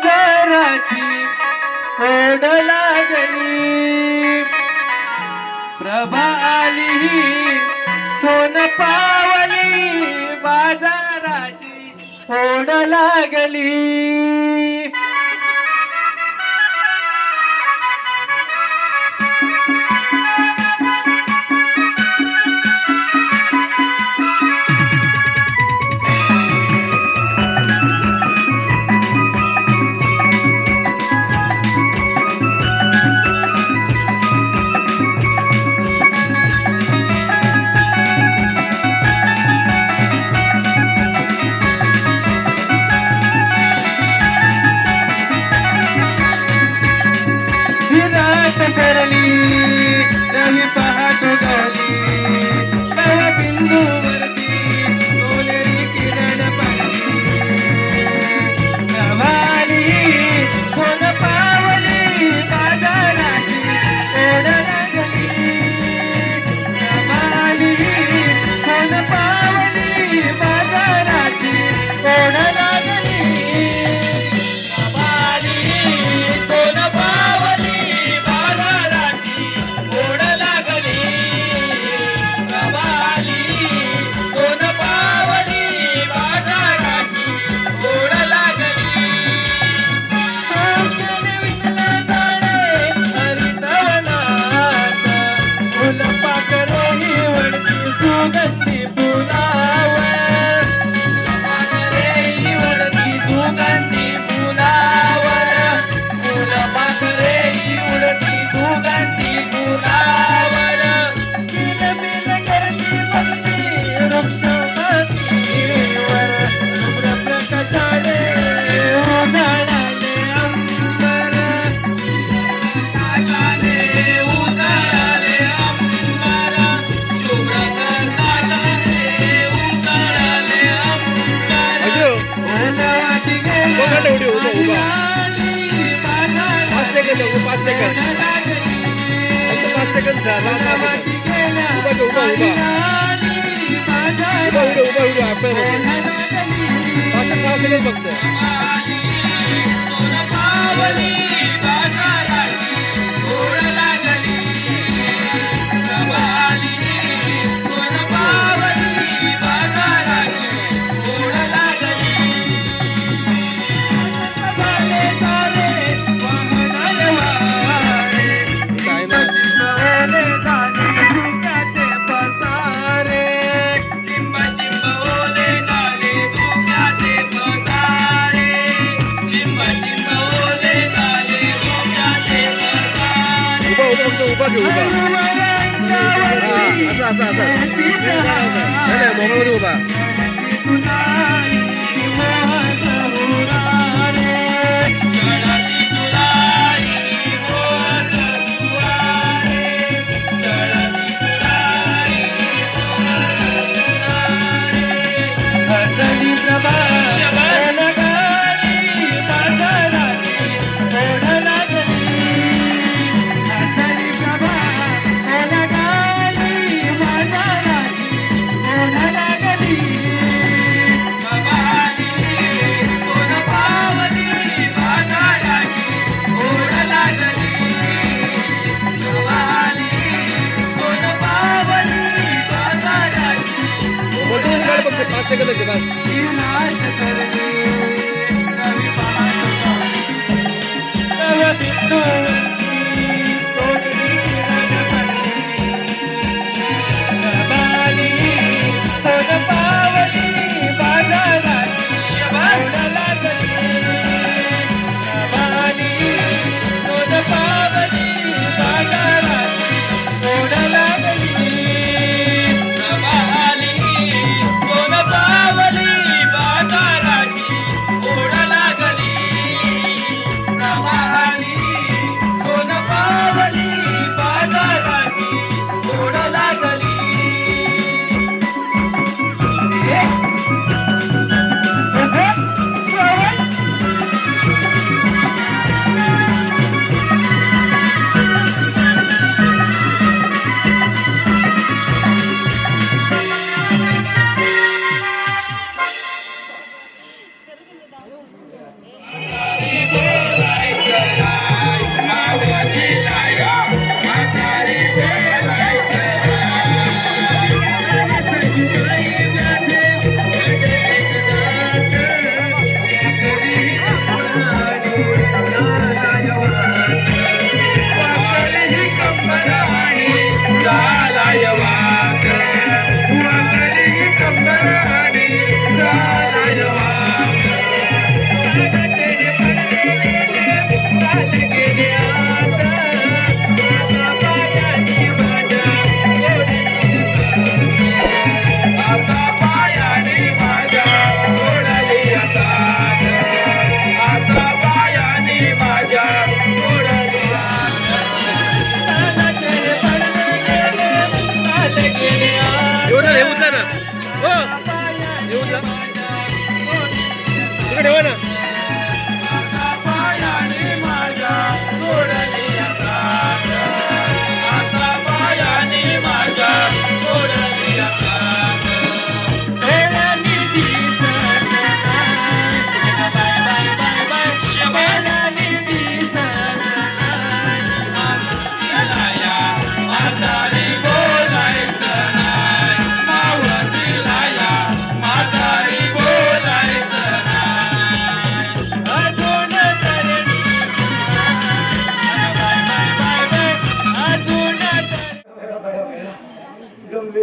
बाजाराची ओढ लागली. प्रभा आली सोन पावली बाजाराची ओढ लागली. सरली रवी पहाट गली नव बिंदू वरती डोलेरी किरण पडली. नवाली सोन पावली बाजाराची ओढ लागली. नवाली सोन पावली बाजाराची ओढ लागली. नवाली सोन पावली सुगंधी फुलावर सुगंधी फुलावर फुल पाखरे उडती सुगंधी फुलावर. किलबिल करती पक्षी वृक्ष मातीवर शुभ्र प्रकाशाने उजाळले अंबर. आकाशाने उजाळले अंबर शुभ्र प्रकाशाने उजाळले अंबर. ओलावाटी गेला आली बाजाराची 5 सेकंद उभा 5 सेकंद फक्त 5 सेकंद झाला. ओलावाटी गेला उभा आली बाजाराची उभा आपलं 5-6 सेकंद फक्त. सोन पावली बाजाराची ओढ लागली. नवाली सोन पावली बाजाराची ओढ लागली. झाले सारे वाहनाले वारे चिंबवले झाले धुक्याचे पसारे. चिंबवले झाले धुक्याचे पसारे. चिंबवले झाले धुक्याचे पसारे. उभा घेऊ उभा. असं नाही मोबाईलमध्ये उभा. सोन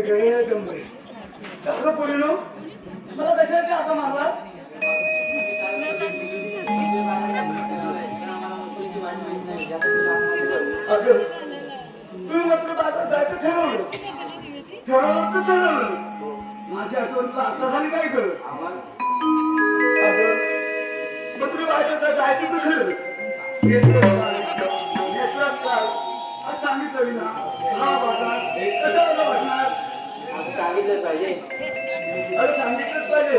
कसं पोरीनो मला कशासाठी आता मारला अगं तुम्ही मात्र बाजारात जायचं ठरवलं तर ठरवलं माझी आठवण तुला आता झाली काय कळ अगं मग तुम्ही बाजारात जायचं तर ठरवलं आज सांगितलं ना हा बाजार कसा वाटणार सांगितलं पाहिजे अरे सांगितलंच पाहिजे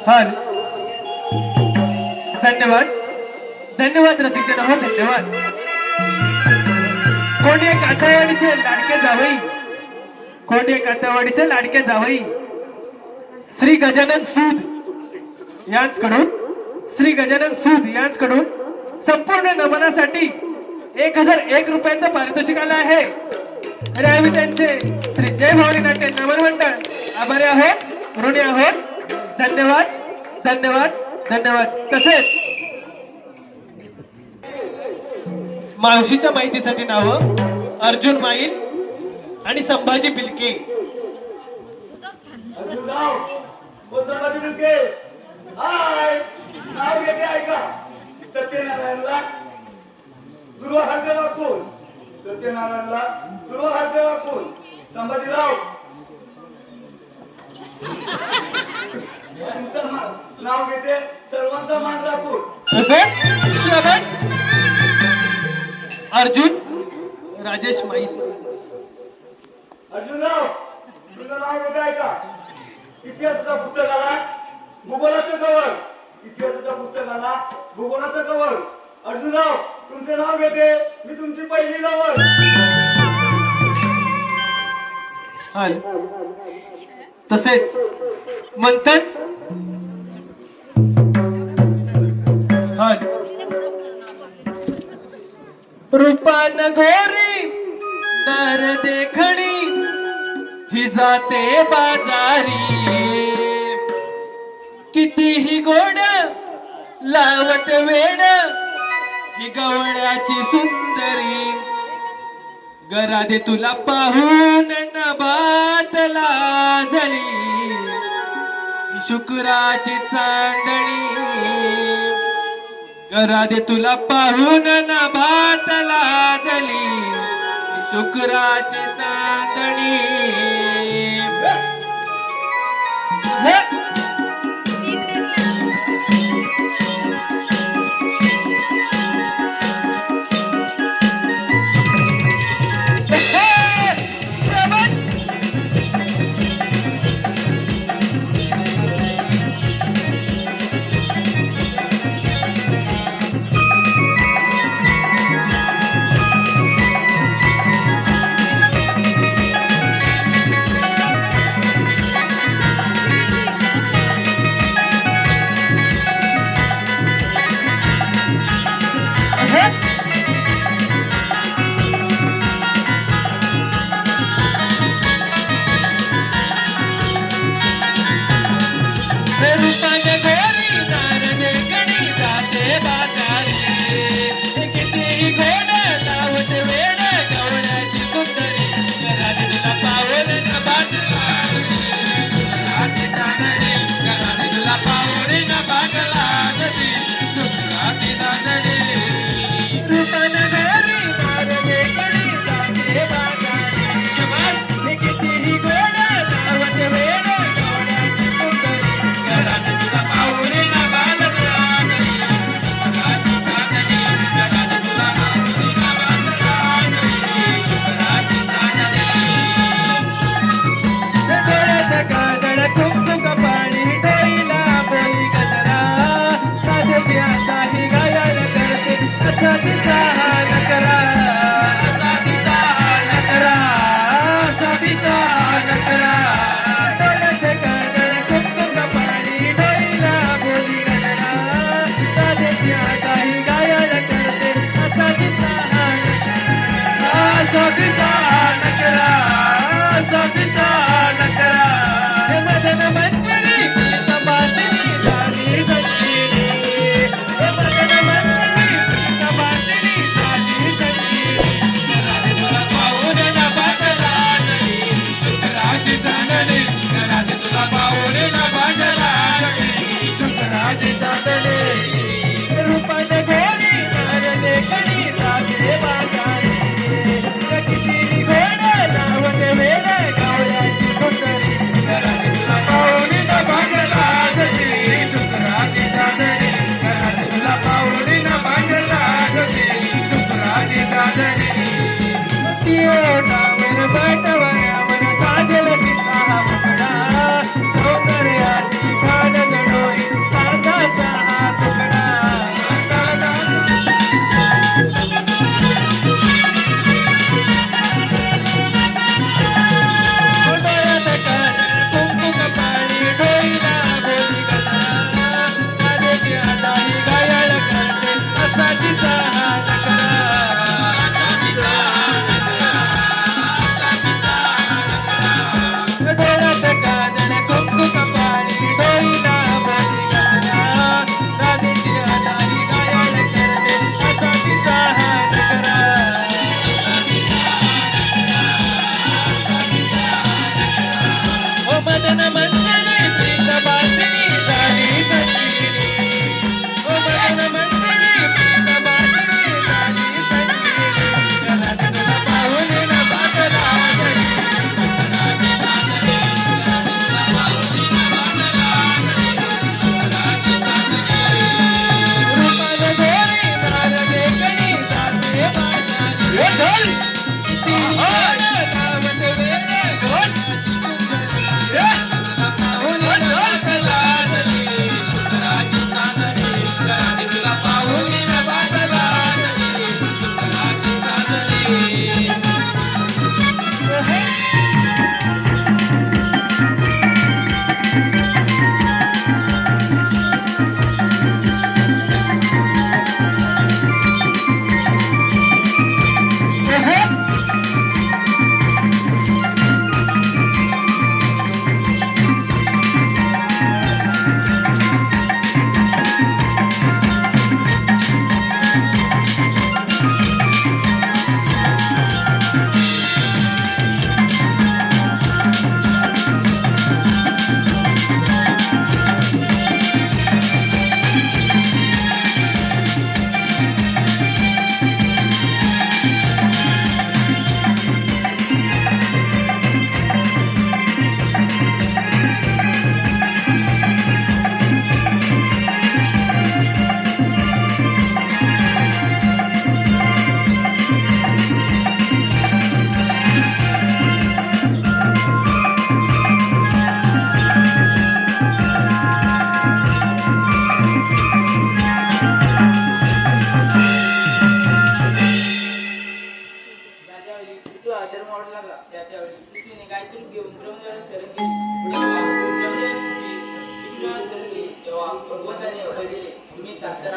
हा धन्यवाद धन्यवाद रसिकजन हो धन्यवाद. कोण एक कांदावाडीचे लाडके जावई कोण एक कांदावाडीचे लाडके जावई श्री गजानन सूद यांचकडून संपूर्ण नमनासाठी 1001 रुपयाचं पारितोषिक आलं आहे आणि आम्ही त्यांचे श्री जय भवानी नाट्य नमन मंडळ आभारी आहोत ऋणी आहोत. धन्यवाद धन्यवाद धन्यवाद. तसेच मावशीच्या माहितीसाठी नाव अर्जुन माईल आणि संभाजी बिलके. संभाजी बिलके हाय नाव घेते ऐका सत्यनारायणला दुर्वाहार देवा कोण सत्यनारायणला दुर्वाहार देवा कोण संभाजीराव तुमचं नाव घेते सर्वांचा मान राखून अर्जुन राजेश माईल. अर्जुनराव तुझं नाव घेते ऐका इतिहासाच्या पुस्तकाला भूगोलाचं कवर इतिहासाच्या पुस्तकाला भूगोलाचं कवर अर्जुनराव तुमचे नाव घेते मी तुमची पहिली लवर. हाल तसेच मंथन हाल रूपान घोरी नर देखणी ही जाते बाजारी कितीही गोड लावत वेड ही गवळ्याची सुंदरी गरादे तुला पाहून नभात लाजली ही शुक्राची चांदणी गरादे तुला पाहून नभात लाजली ही शुक्राची चांदणी.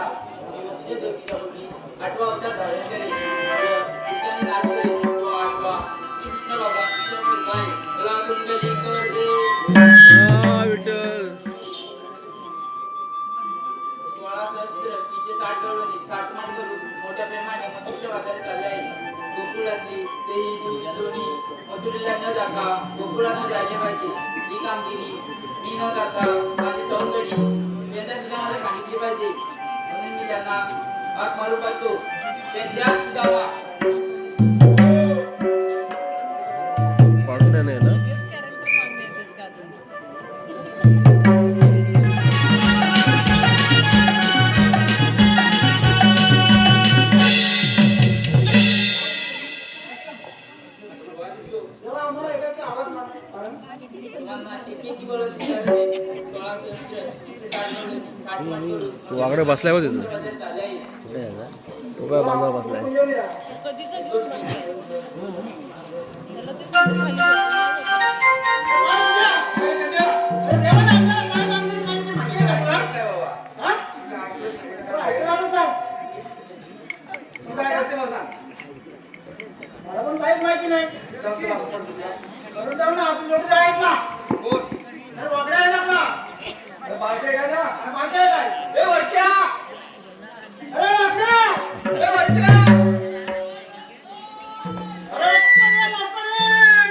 गेला. दिवसाच्या ज्योतीच्या पोटी आठवा अवतार धारण केले. कृष्णाने नाश केले. तो आठवा श्रीकृष्ण बाबा कृष्ण त्याला कुंडली करते. विठ्ठल 16 सहस्त्र 360 गवळणी थाटमाट करून मोठ्या प्रेमाने मथुरेच्या बाजारात चालले आहे. गोकुळातली तेही दूध लोणी मथुरेला न जाता गोकुळात न जायला पाहिजे ही कामगिरी मी न करता माझी सवंगडी यंदा सुद्धा मला सांगितली पाहिजे. म्हणून मी त्यांना हात मारू पाहतो त्यांच्या सुद्धा पाडून नाही ना तेव्हा आम्हाला एकाचा आवाज मारला. तुम्हाला एक बोलत विचारले 16 सहस्त्र 360 गवळणी थाटमाट करून तू वाकडे बसलाय बघ तिथं बाजारात चालले आहे. तो काय बांधा बसलाय मला पण काहीच माहिती नाही. करून जाऊ ना आपली लोक आहेत ना. अरे वागड्या आहे ना आपला. अरे बारक्या आहे ना. अरे बारक्या आहे काय? ए वरट्या अरे वागड्या. ए वरट्या अरे लवकर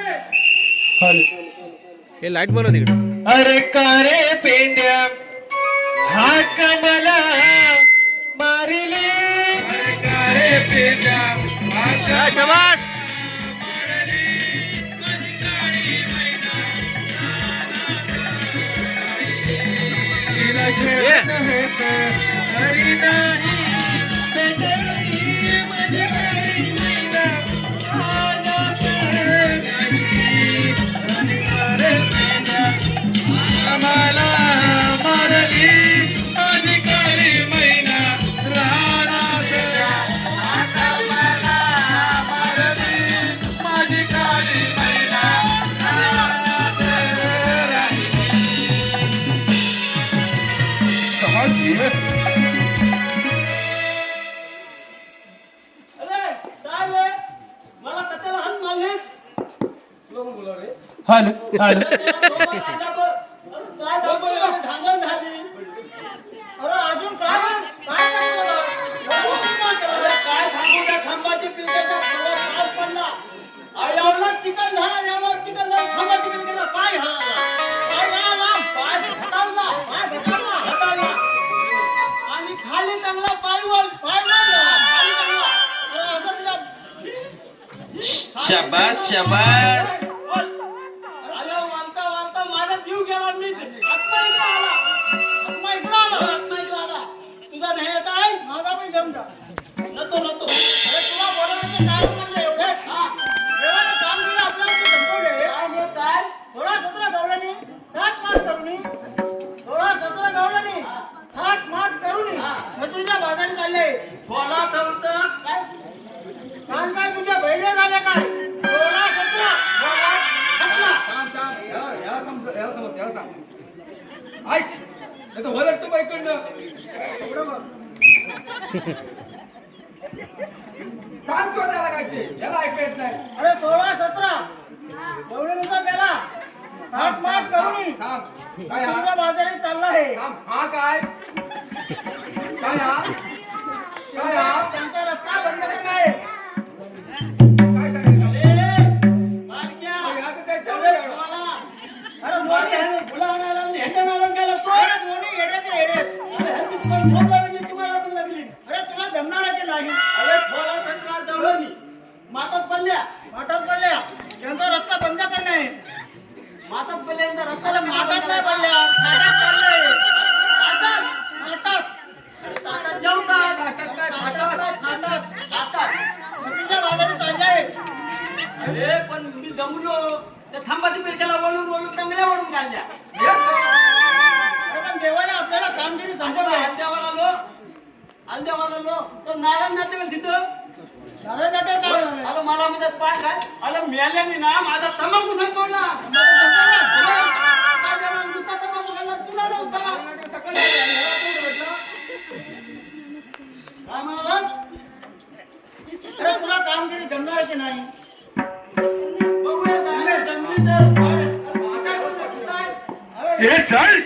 ये. हे लाईट बनव तिकडे अरे कारे पेंद्या हाक मला मारिले. कारे पेंद्या चमास तिला शेवट होत हरी नाही बेदरी माझी हरी मैना आजात नाही. कारे पेंद्या आम्हाला मारली माझी काळी मैना रानात. आम्हाला मारली माझी काळी मैना रानात राहिली. साहसी है. अरे काय रे? मला कशाला हात मारले? हॅलो हॅलो काय दाखवलं? ढांगण झाली. अरे अजून काय काय करतो? काय सांगू त्या खांबाची पिलकेचा खांबावर पाय पडला. एवढा चिकन झाला खांबाची पिलकेचा पाय हलला. पाय घटारला. आणि खाली टांगला पाय वर गेला. खाली टांगला. अरे असं तुला शाबास शाबास आला वालता माझा जीव गेला. मी आत्मा इकडे आला. तुझा नाही येत आहे माझा पण घेऊन जा. नतो अरे तुला बोलायचं काय म्हणलं एवढे देवाने काम केलं आपल्याला तू धमकवले. काय 16-17 गवळणी थाट माट करून मजुरीच्या बाजारी चालले. बोला तर काय तुझ्या बहिणी झाल्या काय? 16-17 अरे 16-17 गवळणीचा मेला थाट माट करून मजुरीच्या बाजारी चालला आहे. त्यांचा रस्ता बंद करणार आहे. माटात पडल्या यांचा रस्ता बंद करणे. माटात पडल्या यांचा रस्ता माटात नाही पडल्या थाटात चाललंय. थाटात जेवतात. मजुरीच्या बाजारी चाललंय. अरे पण मी जमलो त्या थांबाची पिरक्याला वळून चांगल्या वळून काढल्या. पण देवाने आपल्याला कामगिरी सांगितली. अंध्यावाला लो तो नारायण जाते का तिथं नारायण जाते काय आलो मला मदत पाय काय आलो मेल्याने ना माझा तंबाखू संपवला. तुला नव्हता जमणार की नाही बघूया काय जमली तर आता कोण काय हे चल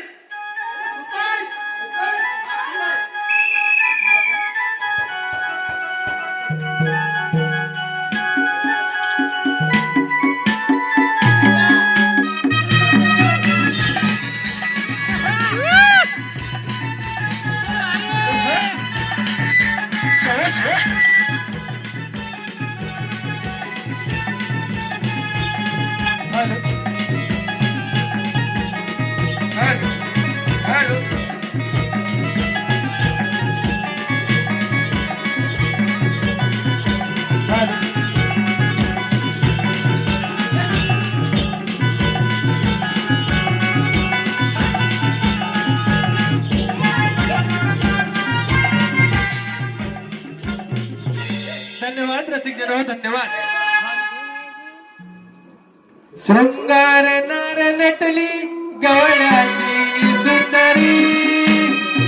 धन्यवाद रसिक जनो, धन्यवाद. शृंगार नार नटली गवळ्याची सुंदरी,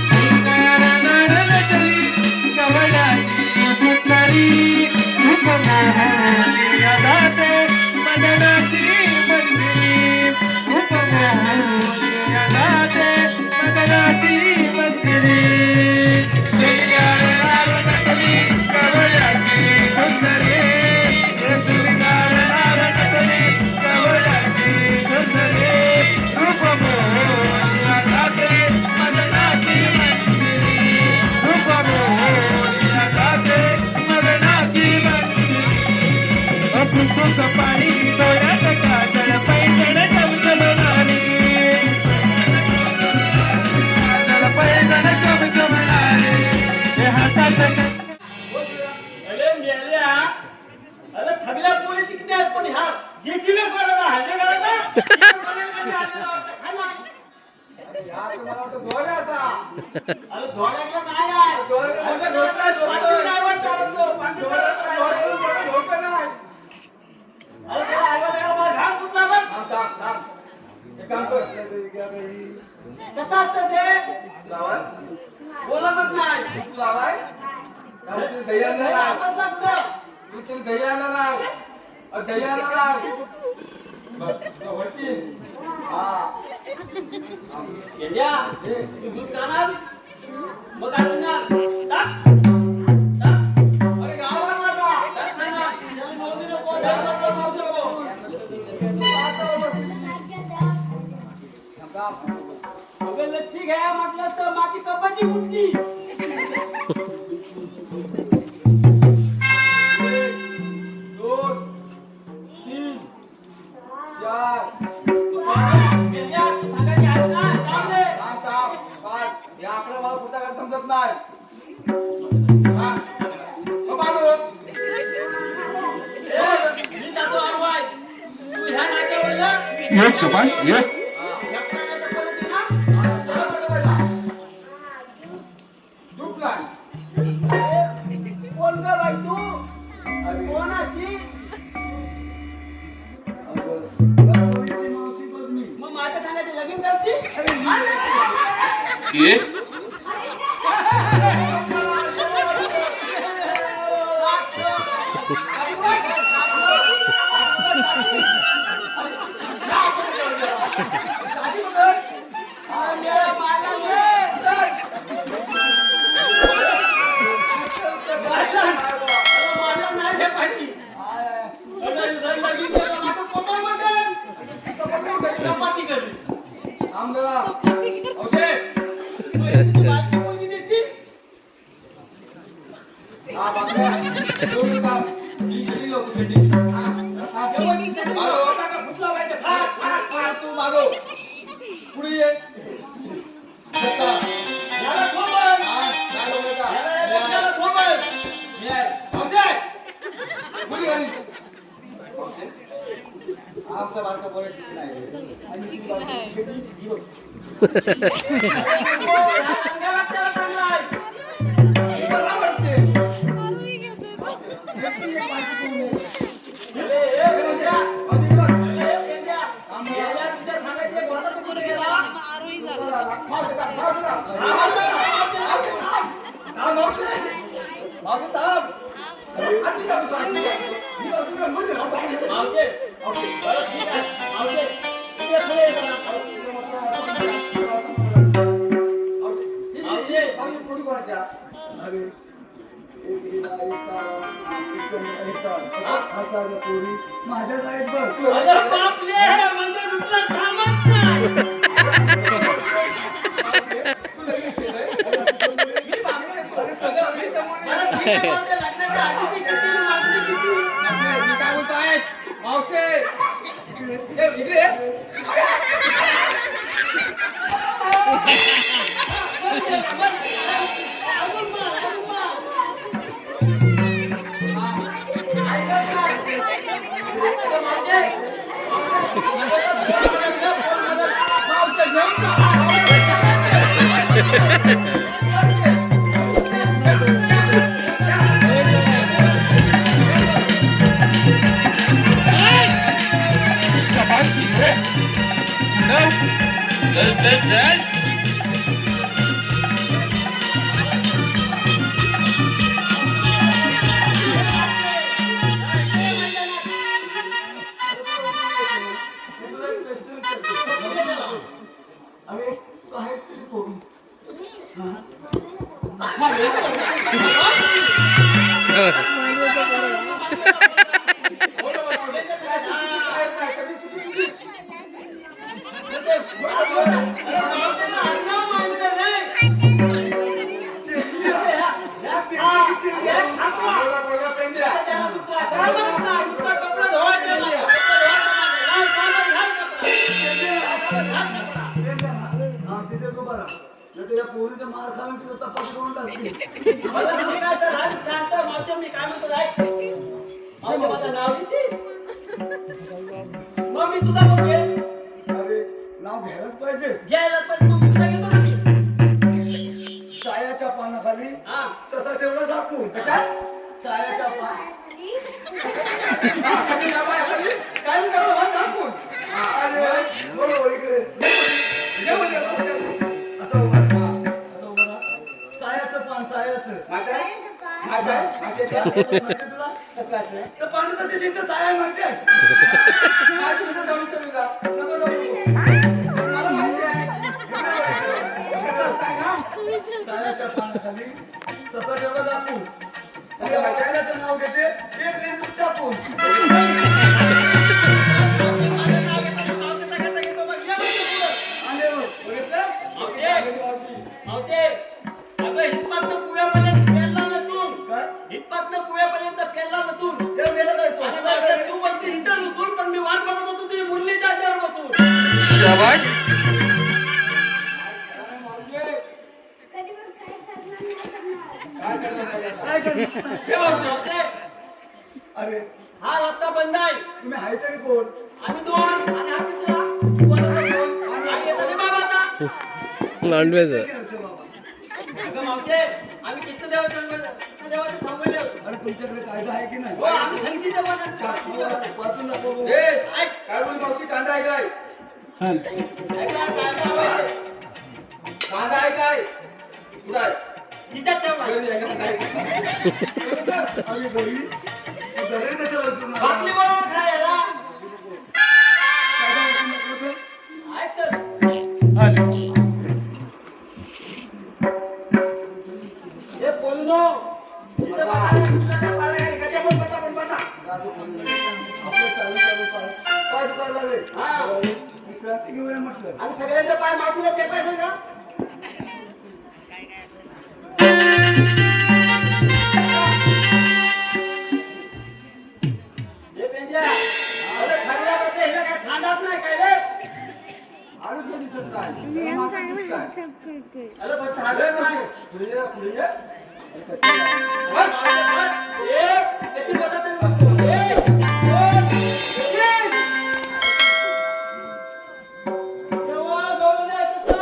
शृंगार नार नटली गवळ्याची सुंदरी, रूपमोहनी जाते मदनाची मंदिरी, रूपमोहनी जाते मदनाची मंदिरी. शृंगार नार नटली गवळ्याची सुंदरी, शृंगार नार नटली गवळ्याची सुंदरी, रूपमोहनी जाते मदनाची मंदिरी, रूपमोहनी जाते मदनाची मंदिरी. फुफुक पाणी डोळ्यात काजळ पैठण चमचमणारी, काजळ पैठण चमचमणारी, हे हातात अरे मेल्या अरे थगल्या पोळी किती आहेत पण ह्या जेसीबी कोणाला हल्ले करायला अरे धोड्याचा अरे धोड्याला काय आहे धोड्याला ड्रायव्हर चालवतो पण धोड्याला धोका नाही. अरे त्याला आवाज आला मला घाम फुटला बघ. एक काम कर कसा असतं ते बोलतच नाही लावाय दह्याला आवाज लागतं तू दह्याला लाव दह्याला लाव होती गेल्या तू दूध काढणार मग काय म्हणणार टाक अरे गावाला नका मोदी नको गावाला नको अगं लच्ची घ्या म्हटलं तर माझी कपाची फुटली. समजत नाही मी जातो अरवाय तू ह्या नाक्यावर ये. ये सुभाष ये कोण का बाई तू कोणाची मग माझ्या सांगायची लगीन करची ये आमचा बारका बोलायची नाही माझ्या जायत बघ शाबाश इकडे. चल चल चल. पोरीचा मार खाऊन तुला तपास करून टाकते मी तुझा बघे अरे नाव घ्यायलाच पाहिजे घ्यायला पण मग तुझा घेतो ना मी सायाच्या पानाखाली हा तसा ठेवला झाकून कशा सायाच्या पान अरे बरोबर इकडे असं उभा राहा. असं उभा राहा. सायाचं पान सायाचं माहिती तुला तर पांडुरंग ते जिथं साया आहे माहिती आहे नको जाऊ. मला माहिती आहे. सायाच्या पानाखाली ससा ठेवला दाखवून त्याचं नाव घेते एक लिंबू टाकून आले बघ. बघितलं? त्या वेळेला जायचो. शाबाश. काय करणार? अरे हा रस्ता बंद आहे तुम्ही हाय तरी कोण आम्ही दोन आणि हा तिसरा कोणाचा कोण आणि येतो रे बाबाचा मांडव्याचं. खेळतो बाबा. अगं मावते आम्ही किती देवाचं थांबवले अरे तुमच्याकडे कायदा आहे की नाही हो आम्ही संगीच्या मनात वाचून दाखव. काय बोल मावशी कांदा आहे काय कांदा आहे काय कुठं आहे आम्ही बोलली दरे कशाला सुरू बाटली बरोबर खायला कायदा वाचून दाखवतो. ऐक तर हे बोललो इथं बघा, इथं पाला गाडी, कधी आपण बटा. आपलं चालू पाय दुखायला लागले. हा. विश्रांती घेऊया म्हटलं. आणि सगळ्यांचे पाय मातीला ते पाय का हे पेंजा अरे खाल्ल्यामध्ये हिला काय खांदाच नाही काय रे आळूच दिसत काय नियम चांगला व्हॉट्सअप करते. अरे पण खाल्लं नाही पुढे ये, पुढे ये. बस, एक त्याची मदत तरी बघतो एक दोन तीन देवा, जाऊ दे, कृष्ण.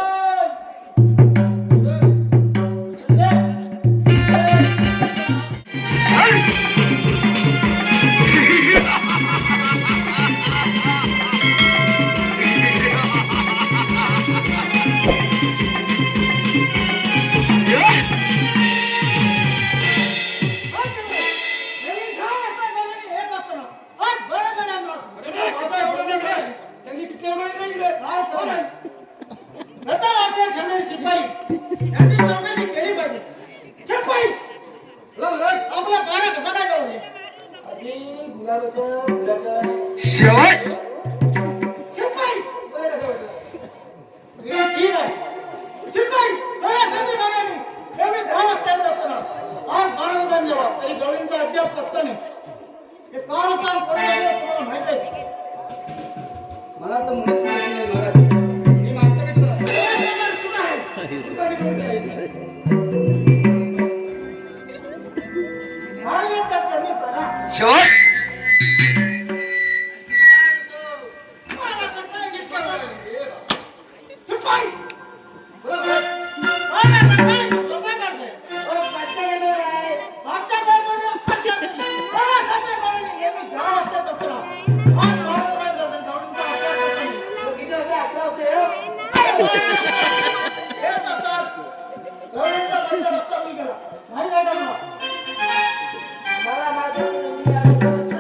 शेवट शिपाई! ठीक आहे. शिपाई! डोळ्या खाली बघा मी. हे मी 10 वाजता येत असताना. आज 12 वाजून जेव्हा तरी गवळींचा अद्याप पत्ता नाही. हे कारस्थान कोणी आहे तुम्हाला माहित आहे? मला तर मुळीच माहिती नाही बघा. मी मागच्या वेळी तुला- शेवट नाही